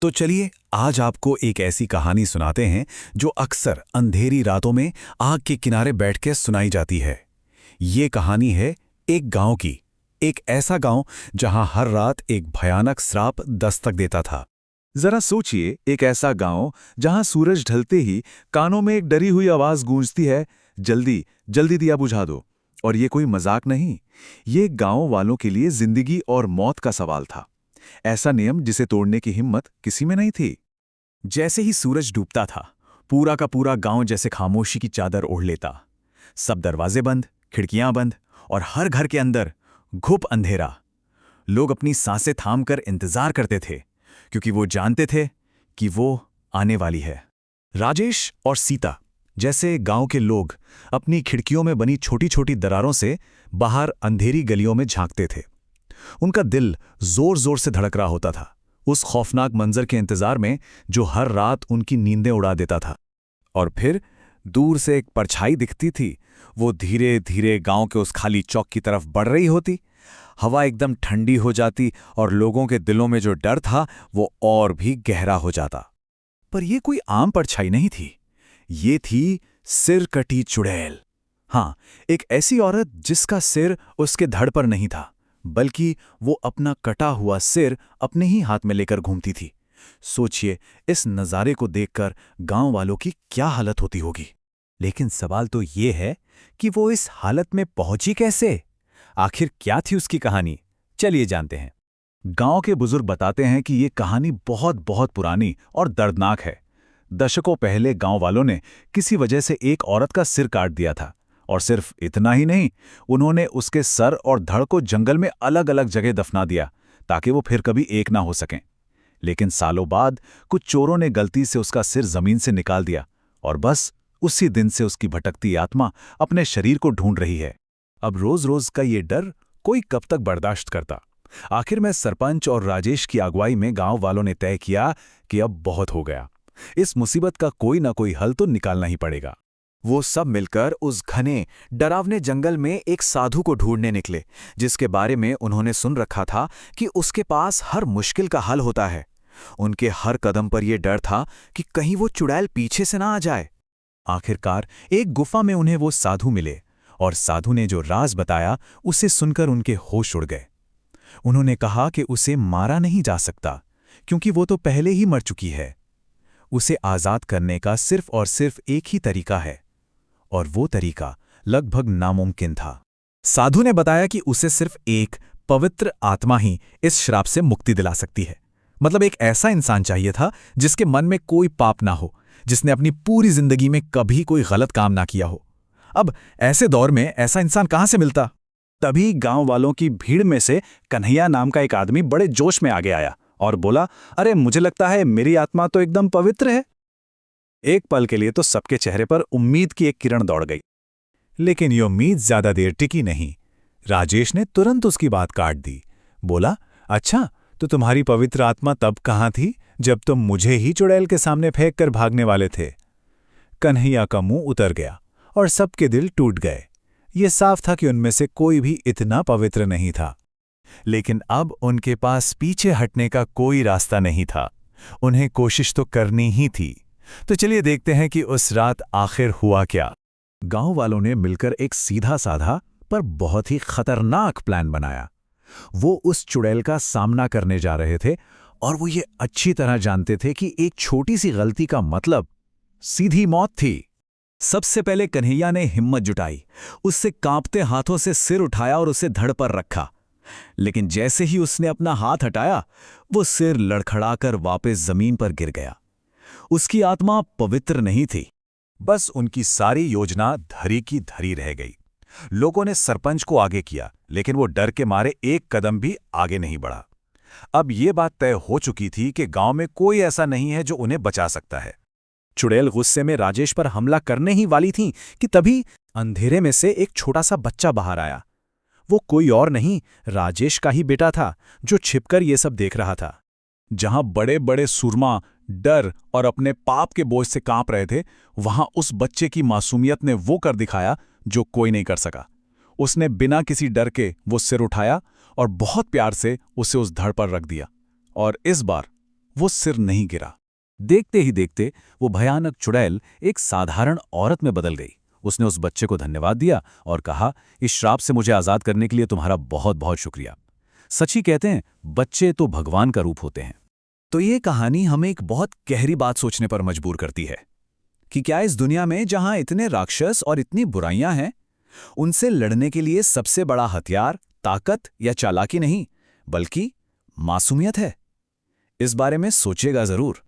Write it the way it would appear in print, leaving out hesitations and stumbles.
तो चलिए आज आपको एक ऐसी कहानी सुनाते हैं जो अक्सर अंधेरी रातों में आग के किनारे बैठ के सुनाई जाती है। ये कहानी है एक गांव की। एक ऐसा गांव जहां हर रात एक भयानक श्राप दस्तक देता था। जरा सोचिए, एक ऐसा गांव जहां सूरज ढलते ही कानों में एक डरी हुई आवाज गूंजती है, जल्दी जल्दी दिया बुझा दो। और ये कोई मजाक नहीं, ये गांव वालों के लिए जिंदगी और मौत का सवाल था। ऐसा नियम जिसे तोड़ने की हिम्मत किसी में नहीं थी। जैसे ही सूरज डूबता था, पूरा का पूरा गांव जैसे खामोशी की चादर ओढ़ लेता। सब दरवाजे बंद, खिड़कियां बंद और हर घर के अंदर घुप अंधेरा। लोग अपनी सांसें थामकर इंतजार करते थे, क्योंकि वो जानते थे कि वो आने वाली है। राजेश और सीता जैसे गांव के लोग अपनी खिड़कियों में बनी छोटी छोटी दरारों से बाहर अंधेरी गलियों में झांकते थे। उनका दिल जोर जोर से धड़क रहा होता था, उस खौफनाक मंजर के इंतजार में जो हर रात उनकी नींदें उड़ा देता था। और फिर दूर से एक परछाई दिखती थी। वो धीरे धीरे गांव के उस खाली चौक की तरफ बढ़ रही होती। हवा एकदम ठंडी हो जाती और लोगों के दिलों में जो डर था वो और भी गहरा हो जाता। पर यह कोई आम परछाई नहीं थी, ये थी सिर कटी चुड़ैल। हाँ, एक ऐसी औरत जिसका सिर उसके धड़ पर नहीं था, बल्कि वो अपना कटा हुआ सिर अपने ही हाथ में लेकर घूमती थी। सोचिए, इस नज़ारे को देखकर गांव वालों की क्या हालत होती होगी। लेकिन सवाल तो ये है कि वो इस हालत में पहुंची कैसे? आखिर क्या थी उसकी कहानी? चलिए जानते हैं। गांव के बुजुर्ग बताते हैं कि ये कहानी बहुत बहुत पुरानी और दर्दनाक है। दशकों पहले गांव वालों ने किसी वजह से एक औरत का सिर काट दिया था। और सिर्फ इतना ही नहीं, उन्होंने उसके सर और धड़ को जंगल में अलग अलग जगह दफना दिया, ताकि वो फिर कभी एक ना हो सकें। लेकिन सालों बाद कुछ चोरों ने गलती से उसका सिर जमीन से निकाल दिया, और बस उसी दिन से उसकी भटकती आत्मा अपने शरीर को ढूंढ रही है। अब रोज रोज का ये डर कोई कब तक बर्दाश्त करता? आखिर में सरपंच और राजेश की अगुवाई में गांव वालों ने तय किया कि अब बहुत हो गया, इस मुसीबत का कोई ना कोई हल तो निकालना ही पड़ेगा। वो सब मिलकर उस घने डरावने जंगल में एक साधु को ढूंढने निकले, जिसके बारे में उन्होंने सुन रखा था कि उसके पास हर मुश्किल का हल होता है। उनके हर कदम पर यह डर था कि कहीं वो चुड़ैल पीछे से ना आ जाए। आखिरकार एक गुफा में उन्हें वो साधु मिले, और साधु ने जो राज बताया उसे सुनकर उनके होश उड़ गए। उन्होंने कहा कि उसे मारा नहीं जा सकता, क्योंकि वो तो पहले ही मर चुकी है। उसे आज़ाद करने का सिर्फ और सिर्फ एक ही तरीका है, और वो तरीका लगभग नामुमकिन था। साधु ने बताया कि उसे सिर्फ एक पवित्र आत्मा ही इस श्राप से मुक्ति दिला सकती है। मतलब एक ऐसा इंसान चाहिए था जिसके मन में कोई पाप ना हो, जिसने अपनी पूरी जिंदगी में कभी कोई गलत काम ना किया हो। अब ऐसे दौर में ऐसा इंसान कहां से मिलता? तभी गांव वालों की भीड़ में से कन्हैया नाम का एक आदमी बड़े जोश में आगे आया और बोला, अरे मुझे लगता है मेरी आत्मा तो एकदम पवित्र है। एक पल के लिए तो सबके चेहरे पर उम्मीद की एक किरण दौड़ गई। लेकिन ये उम्मीद ज्यादा देर टिकी नहीं। राजेश ने तुरंत उसकी बात काट दी। बोला, अच्छा, तो तुम्हारी पवित्र आत्मा तब कहाँ थी जब तुम मुझे ही चुड़ैल के सामने फेंक कर भागने वाले थे? कन्हैया का मुंह उतर गया और सबके दिल टूट गए। ये साफ था कि उनमें से कोई भी इतना पवित्र नहीं था। लेकिन अब उनके पास पीछे हटने का कोई रास्ता नहीं था। उन्हें कोशिश तो करनी ही थी। तो चलिए देखते हैं कि उस रात आखिर हुआ क्या। गांव वालों ने मिलकर एक सीधा साधा पर बहुत ही खतरनाक प्लान बनाया। वो उस चुड़ैल का सामना करने जा रहे थे, और वो ये अच्छी तरह जानते थे कि एक छोटी सी गलती का मतलब सीधी मौत थी। सबसे पहले कन्हैया ने हिम्मत जुटाई, उससे कांपते हाथों से सिर उठाया और उसे धड़ पर रखा। लेकिन जैसे ही उसने अपना हाथ हटाया, वो सिर लड़खड़ाकर वापस जमीन पर गिर गया। उसकी आत्मा पवित्र नहीं थी, बस उनकी सारी योजना धरी की धरी रह गई। लोगों ने सरपंच को आगे किया, लेकिन वो डर के मारे एक कदम भी आगे नहीं बढ़ा। अब ये बात तय हो चुकी थी कि गांव में कोई ऐसा नहीं है जो उन्हें बचा सकता है। चुड़ैल गुस्से में राजेश पर हमला करने ही वाली थी कि तभी अंधेरे में से एक छोटा सा बच्चा बाहर आया। वो कोई और नहीं, राजेश का ही बेटा था, जो छिपकर ये सब देख रहा था। जहां बड़े बड़े सुरमा डर और अपने पाप के बोझ से कांप रहे थे, वहां उस बच्चे की मासूमियत ने वो कर दिखाया जो कोई नहीं कर सका। उसने बिना किसी डर के वो सिर उठाया और बहुत प्यार से उसे उस धड़ पर रख दिया। और इस बार वो सिर नहीं गिरा। देखते ही देखते वो भयानक चुड़ैल एक साधारण औरत में बदल गई। उसने उस बच्चे को धन्यवाद दिया और कहा, इस श्राप से मुझे आज़ाद करने के लिए तुम्हारा बहुत बहुत शुक्रिया। सच ही कहते हैं, बच्चे तो भगवान का रूप होते हैं। तो ये कहानी हमें एक बहुत गहरी बात सोचने पर मजबूर करती है कि क्या इस दुनिया में जहां इतने राक्षस और इतनी बुराइयां हैं, उनसे लड़ने के लिए सबसे बड़ा हथियार ताकत या चालाकी नहीं, बल्कि मासूमियत है। इस बारे में सोचिएगा जरूर।